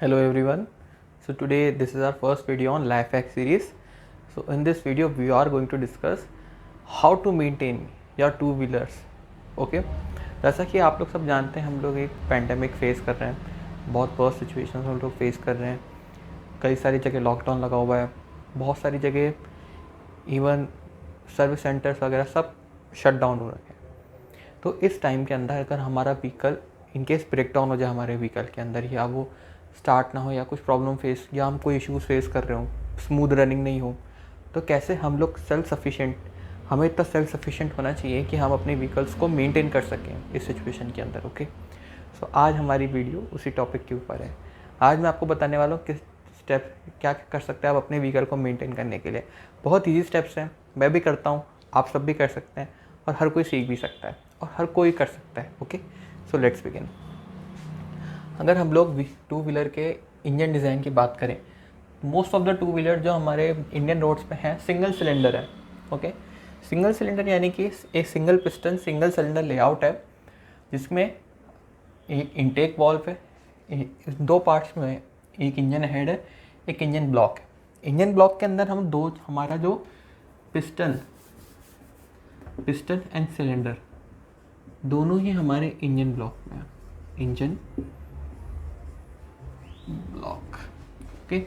Hello everyone. So today this is our first video on life hack series. So in this video we are going to discuss how to maintain your two wheelers. Okay. जैसा कि आप लोग सब जानते हैं हम लोग एक पैंडमिक फेस कर रहे हैं, बहुत वर्स्ट सिचुएशन हम लोग फेस कर रहे हैं. कई सारी जगह लॉकडाउन लगा हुआ है, बहुत सारी जगह इवन सर्विस सेंटर्स वगैरह सब शट डाउन हो रखे हैं. तो इस टाइम के अंदर अगर हमारा व्हीकल इनकेस ब्रेक डाउन हो जाए हमारे व्हीकल के अंदर, या वो स्टार्ट ना हो, या कुछ प्रॉब्लम फेस, या हम कोई इश्यूज़ फेस कर रहे हो, स्मूथ रनिंग नहीं हो, तो कैसे हम लोग सेल्फ सफिशिएंट, हमें इतना सेल्फ सफिशिएंट होना चाहिए कि हम अपने व्हीकल्स को मेंटेन कर सकें इस सिचुएशन के अंदर. ओके. सो आज हमारी वीडियो उसी टॉपिक के ऊपर है. आज मैं आपको बताने वाला हूँ किस स्टेप क्या कर सकते हैं आप अपने व्हीकल को मेंटेन करने के लिए. बहुत ईजी स्टेप्स हैं, मैं भी करता हूँ, आप सब भी कर सकते हैं, और हर कोई सीख भी सकता है और हर कोई कर सकता है. ओके. So let's begin. अगर हम लोग टू व्हीलर के इंजन डिज़ाइन की बात करें, most of the two wheeler जो हमारे इंडियन रोड्स पे हैं सिंगल सिलेंडर है. ओके. सिंगल सिलेंडर यानी कि एक single piston single cylinder layout है, जिसमें एक इंटेक वाल्व है, दो पार्ट्स में, एक इंजन हेड है, एक इंजन ब्लॉक है. इंजन ब्लॉक के अंदर हम दो, हमारा जो पिस्टन एंड सिलेंडर दोनों ही हमारे इंजन ब्लॉक में है. Engine block. ओके.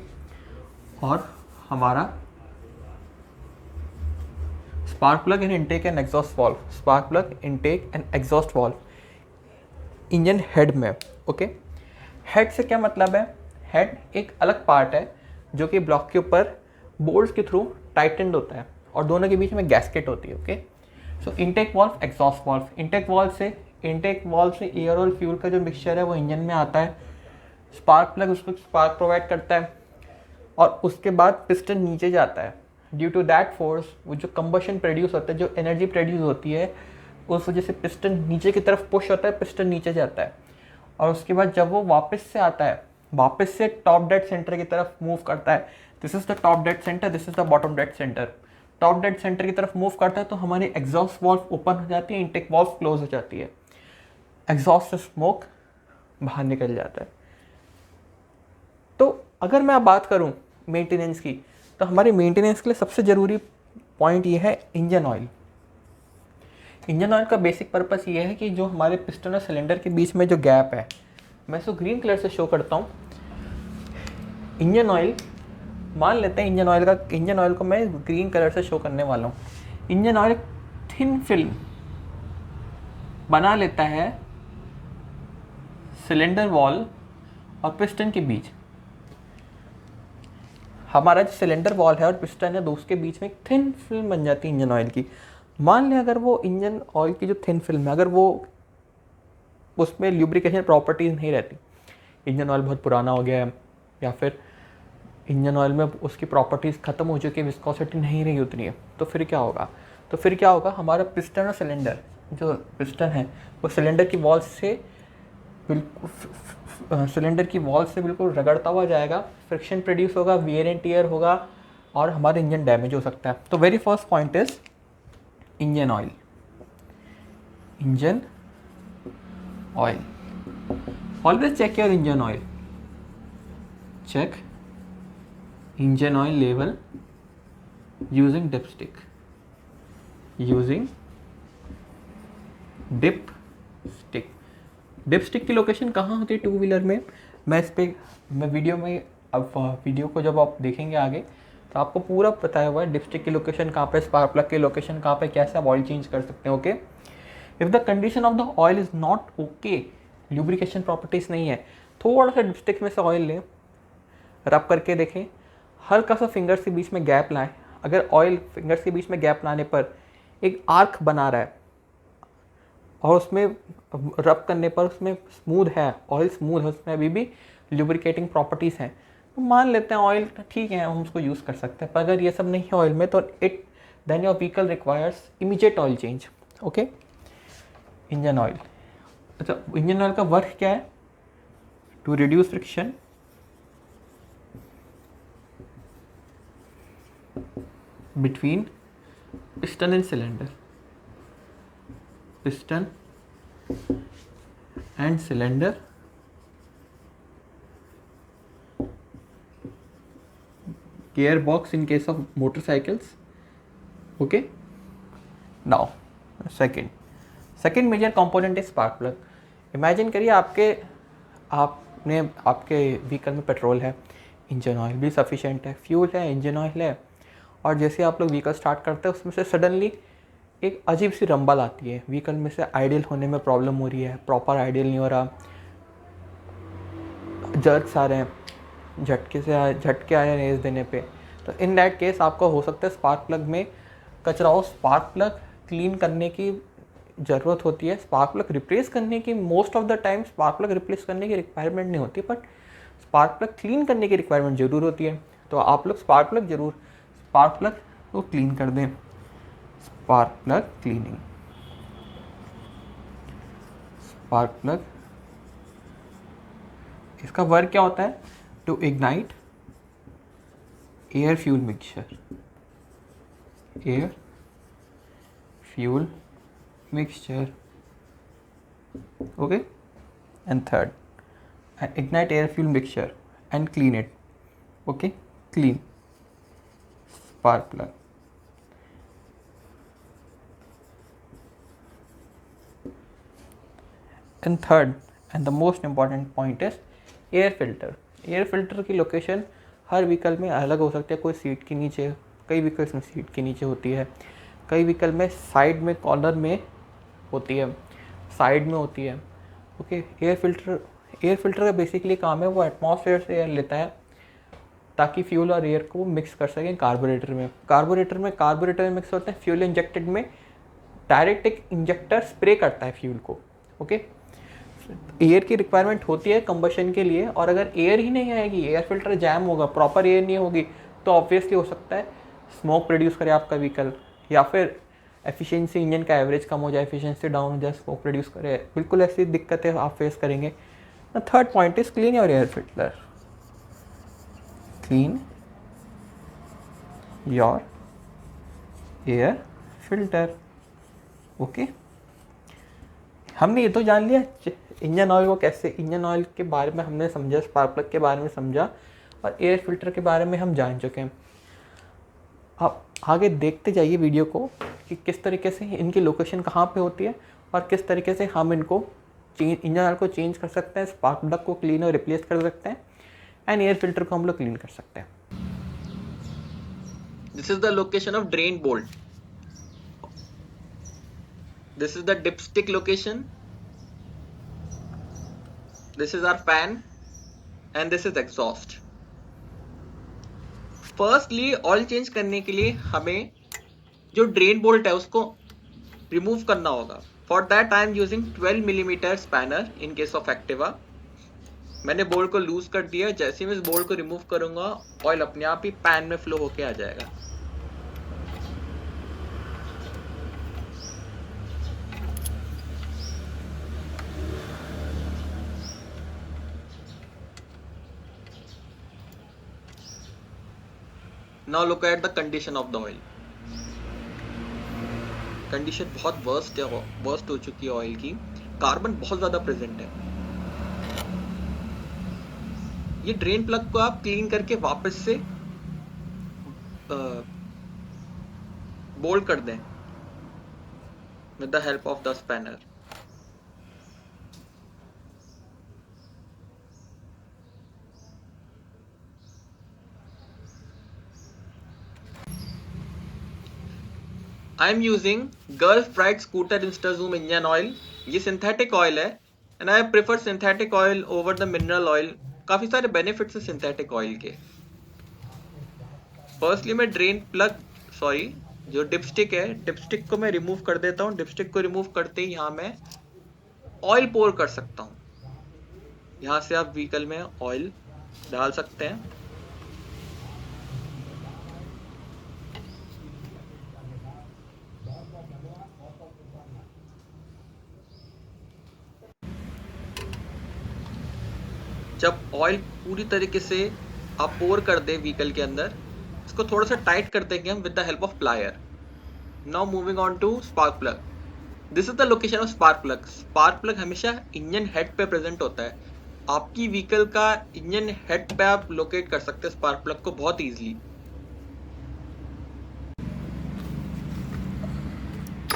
और हमारा spark plug and intake and exhaust valve, spark plug intake and exhaust valve engine head में. ओके. हेड से क्या मतलब है? हेड एक अलग पार्ट है जो कि ब्लॉक के ऊपर बोल्ट्स के थ्रू टाइटेंड होता है और दोनों के बीच में गैस्केट होती है. Okay. So intake valve, exhaust valve. Intake valve से एयर और फ्यूल का जो मिक्सचर है वो इंजन में आता है. स्पार्क प्लग उसको स्पार्क प्रोवाइड करता है और उसके बाद पिस्टन नीचे जाता है. ड्यू टू दैट फोर्स, वो जो कंबशन प्रोड्यूस होता है, जो एनर्जी प्रोड्यूस होती है, उस वजह से पिस्टन नीचे की तरफ पुश होता है, पिस्टन नीचे जाता है. और उसके बाद जब वो वापस से आता है, वापस से टॉप डेड सेंटर की तरफ मूव करता है. This is the top dead centre, this is the bottom dead centre. Top dead centre की तरफ मूव करता है तो हमारी एग्जॉस्ट वाल्व ओपन हो जाती है, इनटेक वाल्व क्लोज हो जाती है, एग्जॉस्ट से स्मोक बाहर निकल जाता है. तो अगर मैं बात करूं मेंटेनेंस की, तो हमारी मेंटेनेंस के लिए सबसे ज़रूरी पॉइंट ये है इंजन ऑयल. इंजन ऑयल का बेसिक पर्पस ये है कि जो हमारे पिस्टन और सिलेंडर के बीच में जो गैप है, मैं इसको ग्रीन कलर से शो करता हूँ. इंजन ऑयल, मान लेते हैं इंजन ऑयल को मैं ग्रीन कलर से शो करने वाला हूँ. इंजन ऑयल थिन फिल्म बना लेता है सिलेंडर वॉल और पिस्टन के बीच. हमारा जो सिलेंडर वॉल है और पिस्टन है, दो उसके बीच में एक थिन फिल्म बन जाती है इंजन ऑयल की. मान लें अगर वो इंजन ऑयल की जो थिन फिल्म है, अगर वो उसमें ल्यूब्रिकेशन प्रॉपर्टीज़ नहीं रहती, इंजन ऑयल बहुत पुराना हो गया है, या फिर इंजन ऑयल में उसकी प्रॉपर्टीज़ ख़त्म हो चुकी है, विस्कोसिटी नहीं रही उतनी है, तो फिर क्या होगा? हमारा पिस्टन और सिलेंडर, जो पिस्टन है वो सिलेंडर की वॉल से बिल्कुल रगड़ता हुआ जाएगा, फ्रिक्शन प्रोड्यूस होगा, वियर एंड टियर होगा और हमारा इंजन डैमेज हो सकता है. तो very first point is engine oil. Always check your engine oil. Check engine oil level using dipstick. Dipstick की लोकेशन कहाँ होती है टू व्हीलर में? मैं वीडियो को जब आप देखेंगे आगे तो आपको पूरा बताया हुआ है डिपस्टिक की लोकेशन कहाँ पे, स्पार्क प्लग की लोकेशन कहाँ पे, कैसे आप ऑयल चेंज कर सकते हैं. Okay. If the condition of the oil is not okay, lubrication properties नहीं है, थोड़ा सा डिपस्टिक में से ऑयल लें, रब करके देखें, हल्का सा फिंगर्स के बीच में गैप लाएं. अगर ऑयल फिंगर्स के बीच में गैप लाने पर एक आर्क बना रहा है और उसमें रब करने पर उसमें स्मूथ है, ऑयल स्मूथ है, उसमें अभी भी ल्यूब्रिकेटिंग प्रॉपर्टीज़ हैं, तो मान लेते हैं ऑयल ठीक है, हम उसको यूज़ कर सकते हैं. पर अगर ये सब नहीं है ऑयल में, तो then your vehicle requires immediate oil change. Okay. Engine oil. अच्छा, इंजन ऑयल का वर्क क्या है? To reduce friction, between piston and cylinder. Piston and cylinder gearbox in case of motorcycles. Okay, now second major component is spark plug. Imagine करिए आपके vehicle में petrol है, engine oil भी sufficient है, fuel है, engine oil है, और जैसे आप लोग व्हीकल स्टार्ट करते हैं उसमें से सडनली एक अजीब सी रंबल आती है, व्हीकल में से आइडियल होने में प्रॉब्लम हो रही है, प्रॉपर आइडियल नहीं हो रहा, जर्क्स आ रहे हैं, झटके आ रहे हैं रेस देने पे। तो इन दैट केस आपको हो सकता है स्पार्क प्लग में कचरा हो। स्पार्क प्लग क्लीन करने की ज़रूरत होती है। स्पार्क प्लग रिप्लेस करने की most of the time spark plug replace करने की रिक्वायरमेंट नहीं होती, बट स्पार्क प्लग क्लीन करने की रिक्वायरमेंट ज़रूर होती है। तो आप लोग स्पार्क प्लग को क्लीन कर दें। Spark plug cleaning, spark plug, इसका वर्क क्या होता है? To ignite air fuel mixture, air fuel mixture. Okay, and third, ignite air fuel mixture and clean it. Okay, clean spark plug. And third and the most important point is air filter. Air filter की location हर vehicle में अलग हो सकती है। कोई seat के नीचे, कई व्हीकल्स में सीट के नीचे होती है, कई व्हीकल में साइड में कॉर्नर में होती है, साइड में होती है। ओके, एयर फिल्टर का बेसिकली काम है, वो एटमॉस्फेयर से एयर लेता है ताकि फ्यूल और एयर को मिक्स कर सकें कार्बोरेटर में मिक्स होते हैं। फ्यूल इंजेक्टेड में डायरेक्ट एक इंजेक्टर स्प्रे करता है फ्यूल को। ओके, एयर की रिक्वायरमेंट होती है कंबशन के लिए, और अगर एयर ही नहीं आएगी, एयर फिल्टर जैम होगा, प्रॉपर एयर नहीं होगी, तो ऑब्वियसली हो सकता है स्मोक प्रोड्यूस करे आपका व्हीकल, या फिर एफिशिएंसी, इंजन का एवरेज कम हो जाए, एफिशिएंसी डाउन हो जाए, स्मोक प्रोड्यूस करे। बिल्कुल ऐसी दिक्कतें आप फेस करेंगे। The third point is clean your air filter, clean your air filter. Okay, हमने ये तो जान लिया इंजन ऑयल को कैसे, इंजन ऑयल के बारे में हमने समझा, स्पार्क प्लग के बारे में समझा, और एयर फिल्टर के बारे में हम जान चुके हैं। आप आगे देखते जाइए वीडियो को कि किस तरीके से इनकी लोकेशन कहाँ पे होती है और किस तरीके से हम इनको इंजन ऑयल को चेंज कर सकते हैं, स्पार्क प्लग को क्लीन और रिप्लेस कर सकते हैं, एंड एयर फिल्टर को हम लोग क्लीन कर सकते हैं। This is the location of drain bolt, this is the dipstick location, this is our fan, and this is exhaust. Firstly oil change करने के लिए हमें जो ड्रेन बोल्ट है उसको रिमूव करना होगा। For that I am using 12 millimetre spanner in case of Activa. मैंने बोल्ट को लूज कर दिया। जैसे ही मैं इस बोल्ट को रिमूव करूंगा, ऑयल अपने आप ही पैन में फ्लो होके आ जाएगा। Now look at the condition of the oil. Condition बहुत वर्स्ट हो चुकी है ऑयल की। कार्बन बहुत ज्यादा प्रेजेंट है। ये ड्रेन प्लग को आप क्लीन करके वापस से बोल्ड कर दें with the help of the spanner. I am using Gulf Pride scooter Instazoom engine oil. ये सिंथेटिक ऑयल है and I prefer synthetic oil over the mineral oil. काफी सारे बेनिफिट्स है सिंथेटिक ऑयल के। फर्स्टली मैं जो डिपस्टिक है, dipstick को मैं रिमूव कर देता हूँ। डिपस्टिक को रिमूव करते ही यहाँ मैं ऑयल पोर कर सकता हूँ। यहाँ से आप व्हीकल में ऑयल डाल सकते हैं। जब ऑयल पूरी तरीके से आप पोर कर दे व्हीकल के अंदर, इसको थोड़ा सा टाइट कर देंगे हम with the help of plier. Now moving on to spark plug. This is the location of spark plug. Spark plug हमेशा इंजन हेड पे प्रेजेंट होता है। आपकी व्हीकल का इंजन हेड पे आप लोकेट कर सकते हैं स्पार्क प्लग को बहुत ईजिली।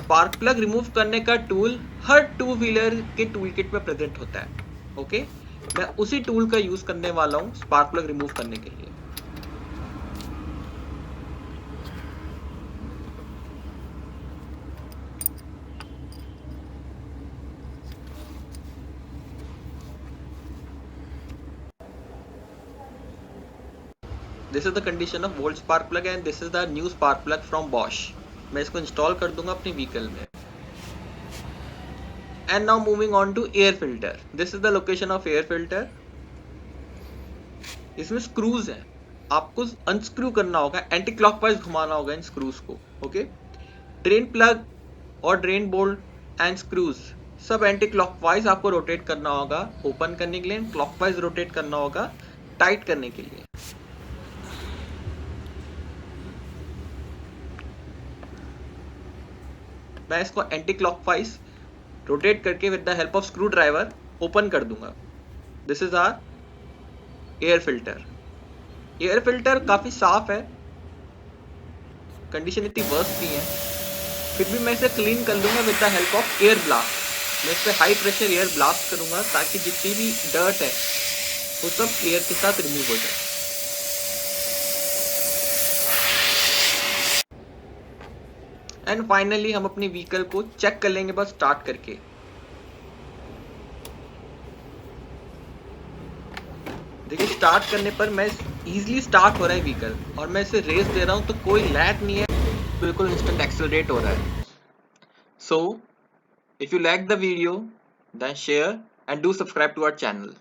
स्पार्क प्लग रिमूव करने का टूल हर टू व्हीलर के टूल किट में प्रेजेंट होता है। ओके, मैं उसी टूल का यूज करने वाला हूं स्पार्क प्लग रिमूव करने के लिए। This is the condition of volt spark plug and this is the new spark plug from Bosch. मैं इसको इंस्टॉल कर दूंगा अपने व्हीकल में। And now moving on to air filter. This is the location of air filter. इसमें screws हैं, आपको unscrew करना होगा, एंटी क्लॉकवाइज घुमाना होगा इन स्क्रूज को। ओके, ड्रेन प्लग और ड्रेन बोल्ट एंड स्क्रूज सब एंटी क्लॉकवाइज आपको रोटेट करना होगा ओपन करने के लिए, क्लॉकवाइज रोटेट करना होगा टाइट करने के लिए। मैं इसको एंटी क्लॉकवाइज रोटेट करके with the help of screwdriver open कर दूंगा। This is our air filter. Air filter काफी साफ है, कंडीशन इतनी वर्स्ट नहीं है, फिर भी मैं इसे क्लीन कर लूंगा with the help of air blast. मैं इस पे हाई प्रेशर एयर ब्लास्ट करूंगा ताकि जितनी भी डर्ट है वो सब एयर के साथ रिमूव हो जाए। एंड फाइनली हम अपनी व्हीकल को चेक कर लेंगे बस स्टार्ट करके। देखिए, स्टार्ट करने पर मैं इजीली स्टार्ट हो रहा है व्हीकल, और मैं इसे रेस दे रहा हूं तो कोई लैग नहीं है, बिल्कुल इंस्टेंट एक्सेलरेट हो रहा है। So if you like the video, then share and do subscribe to our channel.